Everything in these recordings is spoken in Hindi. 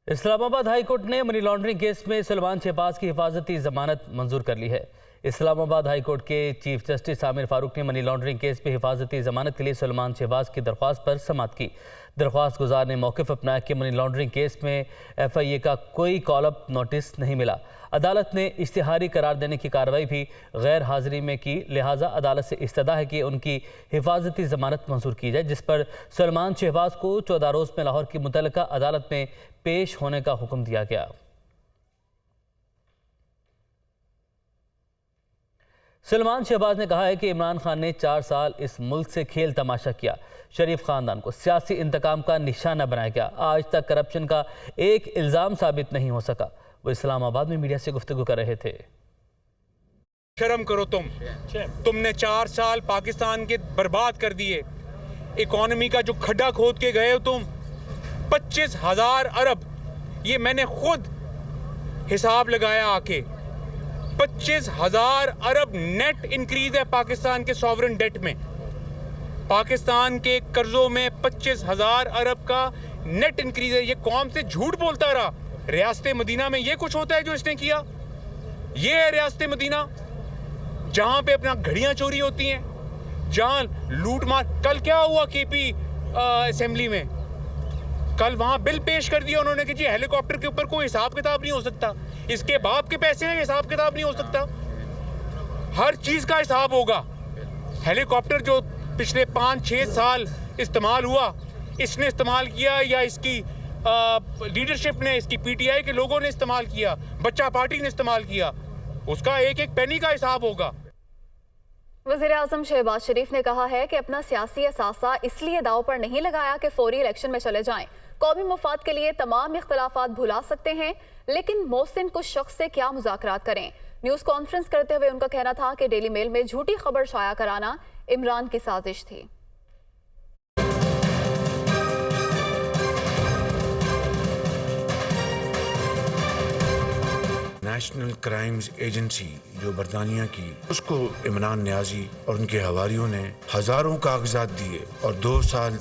इस्लामाबाद हाई कोर्ट ने मनी लॉन्ड्रिंग केस में सलमान शहबाज की हिफाजती जमानत मंजूर कर ली है। इस्लामाबाद हाई कोर्ट के चीफ जस्टिस आमिर फारूक ने मनी लॉन्ड्रिंग केस में हिफाजती जमानत के लिए सलमान शहबाज की दरख्वास्त पर समाअत की। दरख्वास्त गुजार ने मौक़िफ़ अपनाया कि मनी लॉन्ड्रिंग केस में FIA का कोई कॉल-अप नोटिस नहीं मिला। अदालत ने इश्तिहारी करार देने की कार्रवाई भी गैर हाजिरी में की, लिहाजा अदालत से इस्तदा है कि उनकी हिफाजती जमानत मंजूर की जाए, जिस पर सलमान शहबाज को 14 रोज़ में लाहौर की मुतल्लिका अदालत में पेश होने का हुक्म दिया गया। सलमान शहबाज ने कहा है कि इमरान खान ने 4 साल इस मुल्क से खेल तमाशा किया, शरीफ खानदान को सियासी इंतकाम का निशाना बनाया गया। आज तक करप्शन का एक इल्ज़ाम साबित नहीं हो सका। वो इस्लामाबाद में मीडिया से गुफ्तगू कर रहे थे। शर्म करो तुमने 4 साल पाकिस्तान के बर्बाद कर दिए। इकोनॉमी का जो खड्डा खोद के गए हो तुम, 25,000 अरब, ये मैंने खुद हिसाब लगाया आके, 25,000 अरब नेट इंक्रीज है पाकिस्तान के सॉवरन डेट में। पाकिस्तान के कर्जों में 25,000 अरब का नेट इंक्रीज है। ये कौम से झूठ बोलता रहा। रियासत मदीना में ये कुछ होता है जो इसने किया? ये है रियासत मदीना, जहां पे अपना घड़ियां चोरी होती हैं, जहां लूट मार। कल क्या हुआ KP असेंबली में? कल वहां बिल पेश कर दिया उन्होंने कि जी हेलीकॉप्टर के ऊपर कोई हिसाब किताब नहीं हो सकता, इसके बाप के पैसे हैं, हिसाब किताब नहीं हो सकता। हर चीज का हिसाब होगा। हेलीकॉप्टर जो पिछले 5-6 साल इस्तेमाल हुआ, इसने इस्तेमाल किया या इसकी लीडरशिप ने, इसकी PTI के लोगों ने इस्तेमाल किया, बच्चा पार्टी ने इस्तेमाल किया, उसका एक एक पेनी का हिसाब होगा। वज़ीर-ए-आज़म शहबाज शरीफ ने कहा है कि अपना सियासी असासा इसलिए दाव पर नहीं लगाया कि फौरी इलेक्शन में चले जाएं। कौमी मफाद के लिए तमाम इख्तलाफात भुला सकते हैं, लेकिन मोहसिन कुछ शख्स से क्या मुज़ाकरात करें। न्यूज़ कॉन्फ्रेंस करते हुए उनका कहना था कि डेली मेल में झूठी खबर शाया कराना इमरान की साजिश थी। नेशनल क्राइम्स एजेंसी जो बरतानिया की, उसको इमरान न्याजी और उनके हवारियों ने हजारों कागजात दिए और 2 साल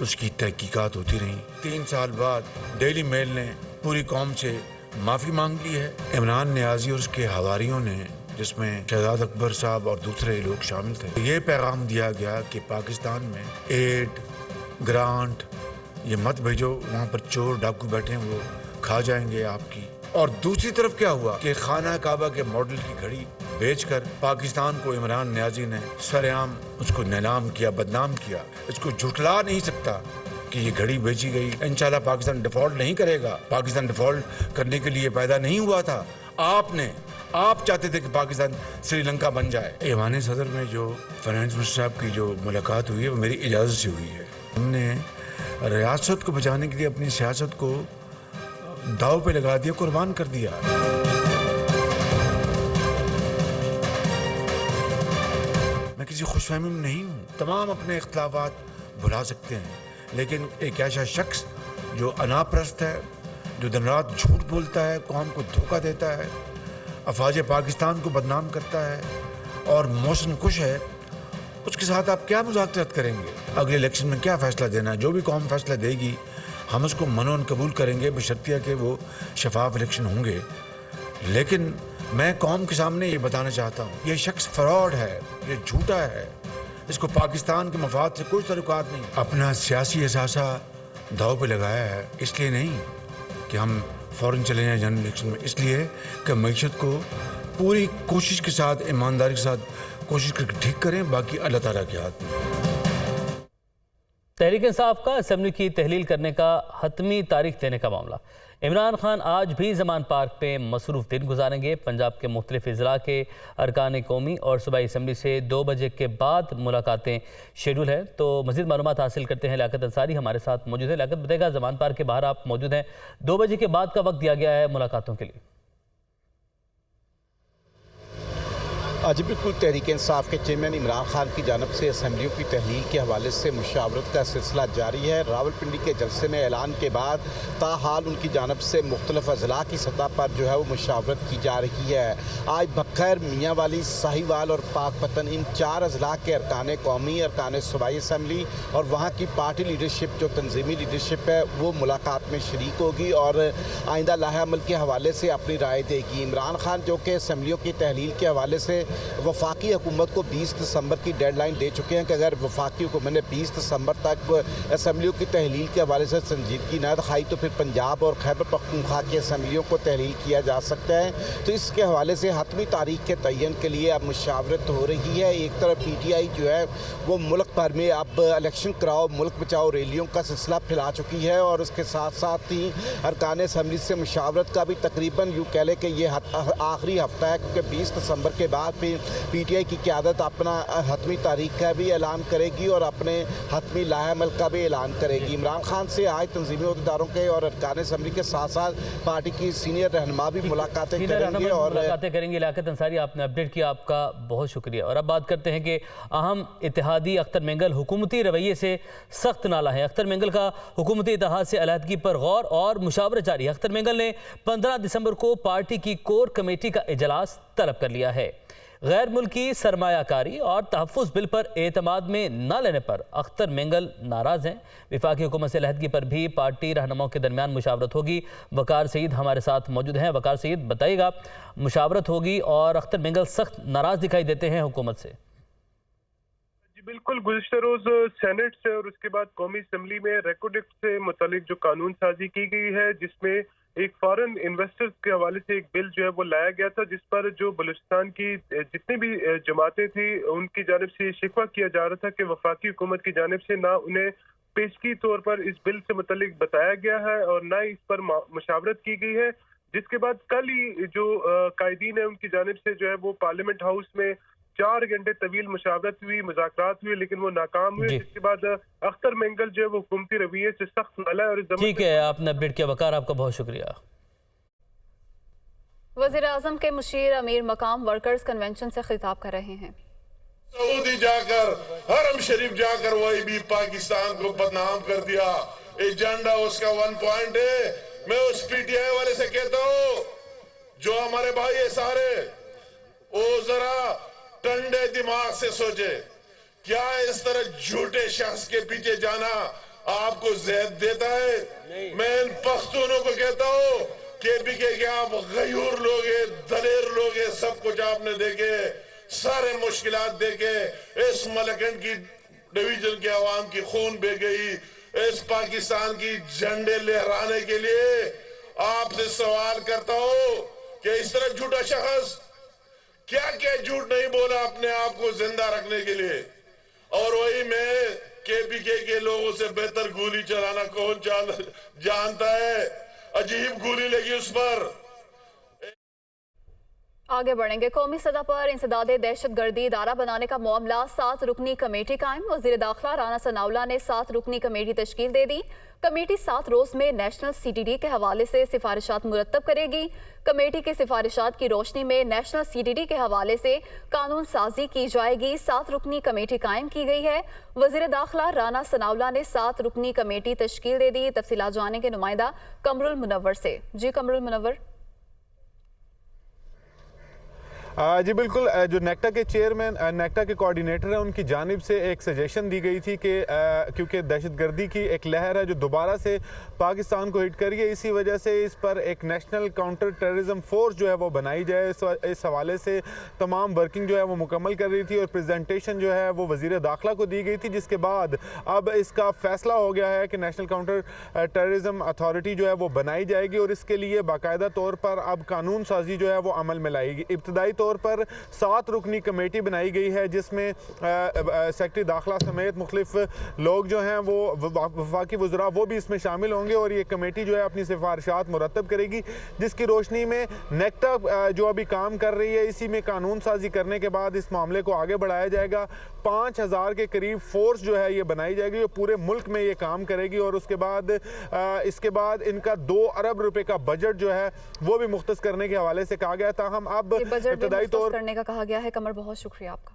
उसकी तहकीकात होती रही। 3 साल बाद डेली मेल ने पूरी कौम से माफी मांग ली है। इमरान न्याजी और उसके हवारियों ने, जिसमें शहजाद अकबर साहब और दूसरे लोग शामिल थे, ये पैगाम दिया गया कि पाकिस्तान में एड ग्रांट ये मत भेजो, वहाँ पर चोर डाकू बैठे हैं, वो खा जाएंगे आपकी। और दूसरी तरफ क्या हुआ कि खाना काबा के मॉडल की घड़ी बेचकर पाकिस्तान को इमरान न्याजी ने सरेआम उसको नीलाम किया, बदनाम किया। इसको झुठला नहीं सकता कि ये घड़ी बेची गई। इंशाल्लाह पाकिस्तान डिफॉल्ट नहीं करेगा। पाकिस्तान डिफॉल्ट करने के लिए पैदा नहीं हुआ था। आप चाहते थे कि पाकिस्तान श्रीलंका बन जाए। ऐवान सदर में जो फाइनेंस मिनिस्टर साहब की जो मुलाकात हुई है, वो मेरी इजाज़त से हुई है। हमने रियासत को बचाने के लिए अपनी सियासत को दाव पे लगा दिया, कुर्बान कर दिया। मैं किसी खुशफहमी में नहीं हूँ। तमाम अपने इख्तिलाफात भुला सकते हैं, लेकिन एक ऐसा शख्स जो अनापरस्त है, जो दिन रात झूठ बोलता है, कौम को धोखा देता है, अफवाज पाकिस्तान को बदनाम करता है और मोहसिन कुश है, उसके साथ आप क्या मुज़ाकरात करेंगे? अगले इलेक्शन में क्या फैसला देना है? जो भी कौम फैसला देगी हम उसको मनोन कबूल करेंगे, बशर्तिया के वो शफाफ इलेक्शन होंगे। लेकिन मैं कौम के सामने ये बताना चाहता हूँ, ये शख्स फ्रॉड है, ये झूठा है, इसको पाकिस्तान के मफाद से कोई ताल्लुकात नहीं। अपना सियासी असासा दाव पे लगाया है, इसलिए नहीं कि हम फ़ौरन चले जाएं जनरल इलेक्शन में, इसलिए कि मईशत को पूरी कोशिश के साथ, ईमानदारी के साथ कोशिश करके ठीक करें। बाकी अल्लाह ताला के हाथ में। तहरीक इंसाफ का असेंबली की तहलील करने का हतमी तारीख देने का मामला। इमरान खान आज भी जमान पार्क पे मसरूफ़ दिन गुजारेंगे। पंजाब के मुख्तलिफ अज़ला के अरकान कौमी और सूबाई असम्बली से 2 बजे के बाद मुलाकातें शेड्यूल है। तो मज़ीद मालूमात हासिल करते हैं। लियाकत अंसारी हमारे साथ मौजूद है। लियाकत, बताएगा जमान पार्क के बाहर आप मौजूद हैं, 2 बजे के बाद का वक्त दिया गया है मुलाकातों के लिए? आज बिल्कुल तहरीक इंसाफ के चेयरमैन इमरान खान की जानब से असम्बलियों की तहलील के हवाले से मुशावरत का सिलसिला जारी है। रावलपिंडी के जलसे में ऐलान के बाद ताहाल उनकी जानब से मुख्तलिफ अजला की सतह पर जो है वो मुशावरत की जा रही है। आज बखैर, मियाँ वाली, साहिवाल और पाकपतन इन 4 अजला के अरकान कौमी, अरकान सूबाई असम्बली और वहाँ की पार्टी लीडरशिप जो तंजीमी लीडरशिप है वो मुलाकात में शरीक होगी और आइंदा लाहे अमल के हवाले से अपनी राय देगी। इमरान खान जो कि असम्बलियों की तहलील के हवाले से वफाकी हुकूमत को 20 दिसंबर की डेडलाइन दे चुके हैं कि अगर वफाकी हुकूमत ने 20 दिसंबर तक असम्बलियों की तहलील के हवाले से संजीदगी न दिखाई तो फिर पंजाब और खैबर पख्तूनख्वा की असम्बलियों को तहलील किया जा सकता है। तो इसके हवाले से हतमी तारीख के तयन के लिए अब मुशावरत हो रही है। एक तरफ PTI जो है वो मुल्क भर में अब इलेक्शन कराओ, मुल्क बचाओ रैलियों का सिलसिला फैला चुकी है और उसके साथ साथ ही अरकान असम्बली से मुशावरत का भी तकरीबन यूँ कह लें कि ये आखिरी हफ्ता है, क्योंकि 20 दिसंबर के बाद फिर PTI की क़यादत अपना हतमी तारीख का भी ऐलान करेगी और अपने हतमी लाहेअमल का भी ऐलान करेगी। इमरान खान से आज तंजीमी अहदेदारों के और अरकान असम्बली के साथ साथ पार्टी की सीनियर रहनुमा भी मुलाकातें करेंगे और लियाकत अंसारी, आपने अपडेट किया, आपका बहुत शुक्रिया। और अब बात करते हैं कि अहम इत्तेहादी अख्तर मेंगल हुकूमती रवैये से सख्त नाला है। अख्तर मेंगल का हुकूमती इत्तेहाद से अलहदगी पर गौर और मुशावरत जारी है। अख्तर मेंगल ने 15 दिसंबर को पार्टी की कोर कमेटी का इजलास तलब कर लिया है। गैर मुल्की सरमायाकारी और तहफ़्फ़ुज़ बिल पर एतमाद में न लेने पर अख्तर मेंगल नाराज़ हैं। विफाकी हुकूमत से अलहदगी पर भी पार्टी रहनुमाओं के दरमियान मुशावरत होगी। वकार सईद हमारे साथ मौजूद हैं। वकार सईद, बताइएगा, मुशावरत होगी और अख्तर मेंगल सख्त नाराज़ दिखाई देते हैं हुकूमत से। बिल्कुल, गुज़िश्ता रोज़ सेनेट से और उसके बाद कौमी असम्बली में रेकॉर्ड एक्ट से मुतालिक जो कानून साजी की गई है, जिसमें एक फॉरेन इन्वेस्टर्स के हवाले से एक बिल जो है वो लाया गया था, जिस पर जो बलूचिस्तान की जितनी भी जमातें थी उनकी जानिब से शिकवा किया जा रहा था कि वफाकी हुकूमत की जानिब से ना उन्हें पेशगी तौर पर इस बिल से मुतालिक बताया गया है और ना इस पर मुशावरत की गई है। जिसके बाद कल ही जो कायदीन है उनकी जानिब से जो है वो पार्लियामेंट हाउस में 4 घंटे तवील मुशावरत हुई, मुज़ाकरात हुए, लेकिन वो नाकाम हुए। जिसके बाद अख्तर मेंगल जो है वो हुकूमती रवैये से सख्त नाला है। और ठीक है, आपने अपडेट किया। वकार, आपका बहुत शुक्रिया। वज़ीर आज़म के मुशीर अमीर मकाम वर्कर्स कन्वेंशन से खिताब कर रहे हैं। सऊदी जाकर, हरम शरीफ जाकर वही भी पाकिस्तान को बदनाम कर दिया। एजेंडा उसका 1 पॉइंट है। मैं उस PTI वाले से कहता हूँ, जो हमारे भाई है सारे, वो जरा ठंडे दिमाग से सोचे, क्या इस तरह झूठे शख्स के पीछे जाना आपको ज़हद देता है? मैं इन पख्तूनों को कहता हूँ, KPK के आप गयूर लोग हैं, दलेर लोग हैं, सब कुछ आपने देखे, सारे मुश्किलात देखे, इस मलकन की डिवीजन के अवाम की खून बह गई, इस पाकिस्तान की झंडे लहराने के लिए आपसे सवाल करता हूँ कि इस तरह झूठा शख्स क्या क्या झूठ नहीं बोला अपने आप को जिंदा रखने के लिए। और वही मैं KPK के लोगों से बेहतर गोली चलाना कौन जानता है? अजीब गोली लगी उस पर। आगे बढ़ेंगे। कौमी सतह पर इंसदादे दहशतगर्दी इदारा बनाने का मामला 7 रुकनी कमेटी कायम। वज़ीर दाखिला राना सनाउल्लाह ने 7 रुकनी कमेटी तश्कील दे दी। कमेटी 7 रोज में नेशनल CTD के हवाले से सिफारिशात मुरतब करेगी। कमेटी की सिफारिशात की रोशनी में नेशनल CTD के हवाले से कानून साजी की जाएगी। 7 रुकनी कमेटी कायम की गई है। वज़ीर दाखिला राना सनाउल्लाह ने 7 रुकनी कमेटी तश्कील दे दी। तफसीलात जाने के नुमाइंदा कमरुल मुनव्वर से। जी कमरुल मुनव्वर। जी बिल्कुल, जो नेक्टा के चेयरमैन, नेक्टा के कोऑर्डिनेटर हैं, उनकी जानिब से एक सजेशन दी गई थी कि क्योंकि दहशतगर्दी की एक लहर है जो दोबारा से पाकिस्तान को हिट कर रही है, इसी वजह से इस पर एक नेशनल काउंटर टेररिज्म फोर्स जो है वो बनाई जाए। इस हवाले से तमाम वर्किंग जो है वो मुकम्मल कर रही थी और प्रेजेंटेशन जो है वो वज़ीर दाखिला को दी गई थी, जिसके बाद अब इसका फैसला हो गया है कि नेशनल काउंटर टेररिज्म अथॉरिटी जो है वो बनाई जाएगी और इसके लिए बाकायदा तौर पर अब कानून साजी जो है वो अमल में लाएगी। इब्तदाई तौर पर 7 रुकनी कमेटी बनाई गई है, जिसमें सेक्रेटरी दाखिला समेत मुख्तलिफ लोग जो हैं वो वफाकी वज़रा वो भी इसमें शामिल होंगे और ये कमेटी जो है अपनी सिफारिशात मुरतब करेगी, जिसकी रोशनी में नेक्टा जो अभी काम कर रही है इसी में कानून साजी करने के बाद इस मामले को आगे बढ़ाया जाएगा। 5000 के करीब फोर्स जो है ये बनाई जाएगी जो पूरे मुल्क में ये काम करेगी और उसके बाद इसके बाद इनका 2 अरब रुपए का बजट जो है वो भी मुख्तस करने के हवाले से कहा गया था। हम अब इब्तदाई तौर करने का कहा गया है। कमर, बहुत शुक्रिया आपका।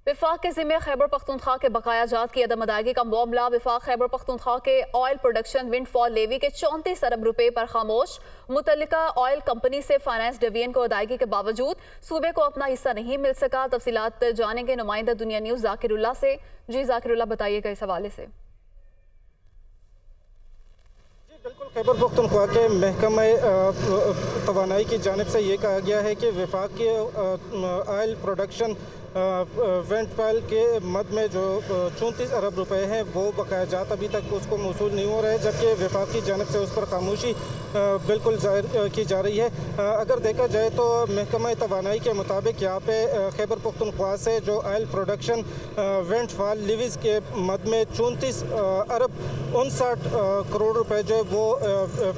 विफाक के ज़िम्मे खैबर पख्तूनख्वा के बकाया जात की अदम अदायगी का मामला। विफाक खैबर पख्तूनख्वा के ऑयल प्रोडक्शन विंडफॉल लेवी के 34 अरब रुपए पर खामोश। मुतल्लिका ऑयल कंपनी से फाइनेंस डिवीजन को अदायगी के बावजूद सूबे को अपना हिस्सा नहीं मिल सका। तफसीलात जानेंगे नुमाइंदा दुनिया न्यूज़ जाकिरुल्लाह से। जी जाकिरुल्लाह, बताइएगा इस हवाले से। बिल्कुल, खैबर पख्तूनख्वा के महकमा तवानाई की जानिब से ये कहा गया है कि विफाक की ऑयल प्रोडक्शन वेंटफॉल के मद में जो 34 अरब रुपए हैं वो बकाया जात अभी तक उसको मौसूल नहीं हो रहे, जबकि विफाक की जानिब से उस पर खामोशी बिल्कुल जाहिर की जा रही है। अगर देखा जाए तो महकमा तवानाई के मुताबिक यहाँ पे खैबर पख्तूनख्वा से जो ऑयल प्रोडक्शन वेंटफॉल लीवीज़ के मद में 34 अरब 59 करोड़ रुपए जो वो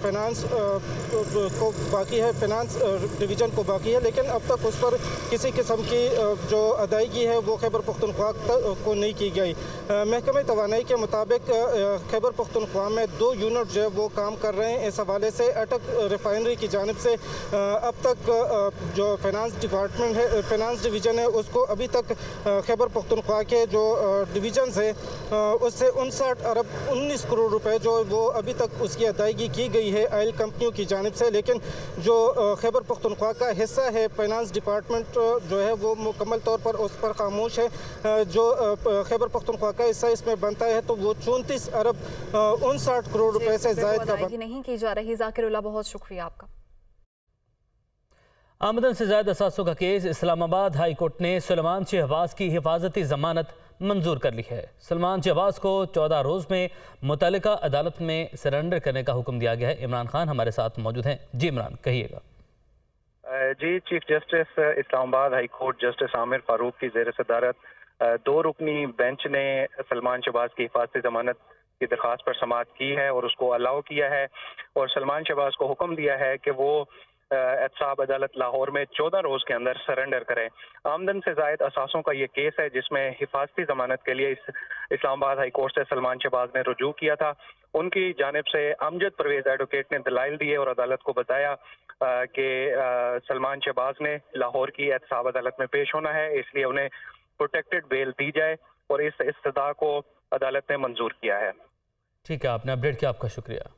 फाइनेंस को बाकी है, फाइनेंस डिवीज़न को बाकी है, लेकिन अब तक उस पर किसी किस्म की जो अदायगी है वो खैबर पख्तूनख्वा को नहीं की गई। महकमा तवानाई के मुताबिक खैबर पख्तूनख्वा में 2 यूनिट जो है वो काम कर रहे हैं। इस हवाले से अटक रिफाइनरी की जानिब से अब तक जो फाइनेंस डिपार्टमेंट है, फाइनेंस डिवीज़न है, उसको अभी तक खैबर पख्तूनख्वा के जो डिवीज़न है उससे 59 अरब 19 करोड़ रुपए जो वो अभी तक उसकी अदायगी की गई है ऑयल कंपनियों की जानिब से, लेकिन जो खैबर पख्तूनख्वा का हिस्सा है फाइनेंस डिपार्टमेंट जो है वो मुकम्मल तौर पर उस पर खामोश है। जो खैबर पख्तूनख्वा का हिस्सा इसमें बनता है तो वो 34 अरब 59 करोड़ रुपए से ज़ायद का नहीं की जा रही। जाकिरुल्लाह, बहुत शुक्रिया आपका। आमदन से ज़ायद असासों का केस। इस्लामाबाद हाई कोर्ट ने सुलेमान शहबाज की हिफाजती ज़मानत मंजूर कर ली है। सलमान शहबाज को 14 रोज़ में मुतल्लिका अदालत में सरेंडर करने का हुक्म दिया गया है। इमरान खान हमारे साथ मौजूद हैं। जी इमरान, कहिएगा। जी, chief justice Islamabad high court justice Aamir Farooq की ज़ेर सदारत 2 रुकनी बेंच ने सलमान शहबाज की हिफाजती ज़मानत की दरख्वास्त पर समाअत की है और उसको अलाउ किया है और सलमान शहबाज को हुक्म दिया है कि वो एहतसाब अदालत लाहौर में 14 रोज़ के अंदर सरेंडर करें। आमदन से ज़ायद असासों का ये केस है जिसमें हिफाजती ज़मानत के लिए इस्लामाबाद हाई कोर्ट से सलमान शहबाज ने रुजू किया था। उनकी जानिब से अमजद परवेज़ एडवोकेट ने दलाइल दिए और अदालत को बताया कि सलमान शहबाज ने लाहौर की एहतसाब अदालत में पेश होना है, इसलिए उन्हें प्रोटेक्टेड बेल दी जाए और इस इस्तदा को अदालत ने मंजूर किया है। ठीक है, आपने अपडेट किया, आपका शुक्रिया।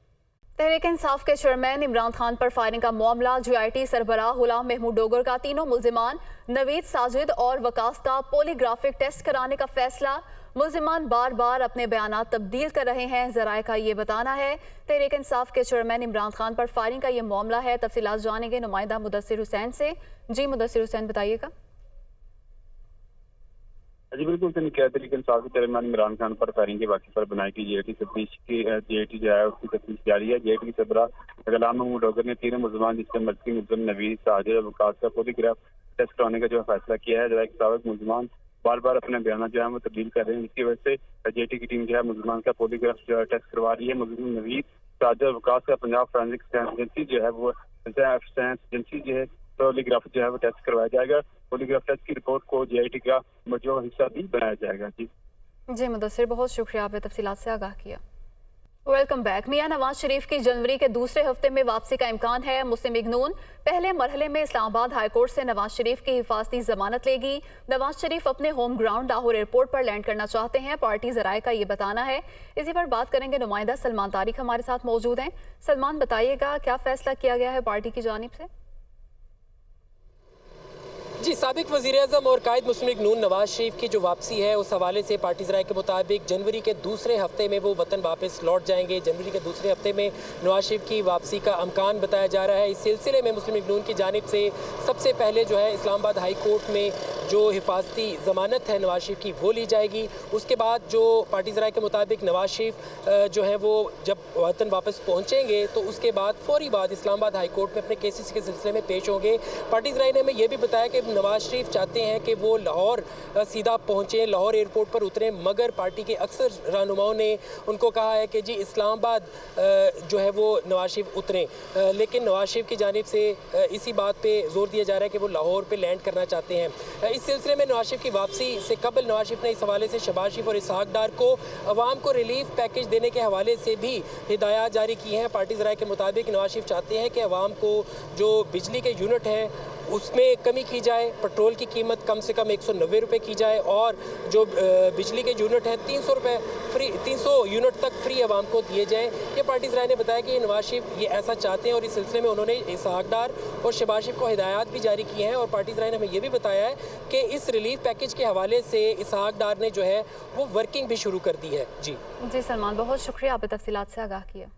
तहरीक इंसाफ के चेयरमैन इमरान खान पर फायरिंग का मामला। GIT सरबराह गुलाम महमूद डोगर का तीनों मुल्जिमान नवीद, साजिद और वकास का पोलीग्राफिक टेस्ट कराने का फैसला। मुल्जिमान बार बार अपने बयानात तब्दील कर रहे हैं, ज़राए का ये बताना है। तहरीक इंसाफ के चेयरमैन इमरान खान पर फायरिंग का ये मामला है। तफसीलात जानेंगे नुमाइंदा मुदस्सिर हुसैन से। जी मुदस्सिर हुसैन, बताइएगा। जी बिल्कुल, तहरीक इंसाफ के चेयरमैन इमरान खान पर फायरिंग के वाक़े पर बनाई गई GIT तफ्तीश की GIT जो है उसकी तफ्तीश जारी है। GIT की सरबराह गुलाम महमूद डोगर ने तीनों मुल्ज़िमान जिसमें मल्की मुल्ज़िम नवीद, साजिद और वकास का पोलीग्राफ टेस्ट कराने का जो फैसला किया है। जरा साबिक मुल्ज़िमान बार बार अपने बयान जो है वो तब्दील कर रहे हैं, जिसकी वजह से GIT की टीम जो है मुल्ज़िमान का पोलीग्राफ जो है टेस्ट करवा रही है। मुल्ज़िम नवीद, साजिद और वकास का पंजाब फॉरेंसिक साइंस एजेंसी जो है वो साइंस एजेंसी जो है पोलीग्राफ जो है वो टेस्ट करवाया जाएगा। पोलीग्राफ टेस्ट की रिपोर्ट को GIT का मजबूत हिस्सा भी बनाया जाएगा। जी मुदस्सिर, बहुत शुक्रिया, आपने तफसीलात से आगाह किया। Welcome back. मियां नवाज शरीफ की जनवरी के दूसरे हफ्ते में वापसी का इम्कान है। मुस्लिम लीग नून पहले मरहले में इस्लामाबाद हाई कोर्ट से नवाज शरीफ की हिफाजती जमानत लेगी। नवाज शरीफ अपने होम ग्राउंड लाहौर एयरपोर्ट पर लैंड करना चाहते हैं, पार्टी ज़राए का ये बताना है। इसी पर बात करेंगे, नुमाइंदा सलमान तारिक हमारे साथ मौजूद हैं। सलमान, बताइएगा क्या फैसला किया गया है पार्टी की जानिब से? जी, साबिक वज़ीर-ए-आज़म और कायद मुस्लिम लीग नून नवाज शरीफ की जो वापसी है उस हवाले से पार्टी ज़राए के मुताबिक जनवरी के दूसरे हफ्ते में वो वतन वापस लौट जाएंगे। जनवरी के दूसरे हफ्ते में नवाज शरीफ की वापसी का अमकान बताया जा रहा है। इस सिलसिले में मुस्लिम लीग नून की जानिब से सबसे पहले जो है इस्लामाबाद हाई कोर्ट में जो हिफाजती ज़मानत है नवाज शरीफ की वो ली जाएगी। उसके बाद जो पार्टी ज़राए के मुताबिक नवाज शरीफ जो है वो जब वतन वापस पहुँचेंगे तो उसके बाद फौरी बाद इस्लामाबाद हाई कोर्ट में अपने केसेस के सिलसिले में पेश होंगे। पार्टी ज़राए ने हमें यह भी बताया कि नवाज शरीफ चाहते हैं कि वो लाहौर सीधा पहुँचें, लाहौर एयरपोर्ट पर उतरें, मगर पार्टी के अक्सर रहनुमाओं ने उनको कहा है कि जी इस्लामाबाद जो है वो नवाज शरीफ उतरें। लेकिन नवाज शरीफ की जानिब से इसी बात पे जोर दिया जा रहा है कि वो लाहौर पे लैंड करना चाहते हैं। इस सिलसिले में नवाज शरीफ की वापसी से कबल नवाज शरीफ ने इस हवाले से शहबाज शरीफ और इसहाक डार को अवाम को रिलीफ पैकेज देने के हवाले से भी हिदायत जारी की हैं। पार्टी ज़राए के मुताबिक नवाज शरीफ चाहते हैं कि अवाम को जो बिजली के यूनिट हैं उसमें कमी की जाए, पेट्रोल की कीमत कम से कम 190 रुपये की जाए और जो बिजली के यूनिट हैं 300 रुपये फ्री, 300 यूनिट तक फ्री आवाम को दिए जाएँ। ये पार्टी ज़राए ने बताया कि नवाज शरीफ ये ऐसा चाहते हैं और इस सिलसिले में उन्होंने इसहाक डार और शहबाज शरीफ को हिदायत भी जारी की हैं। और पार्टी ज़राए ने हमें ये भी बताया है कि इस रिलीफ पैकेज के हवाले से इसहाक डार ने जो है वो वर्किंग भी शुरू कर दी है। जी सलमान, बहुत शुक्रिया, आप तफसीलात से आगाह किया।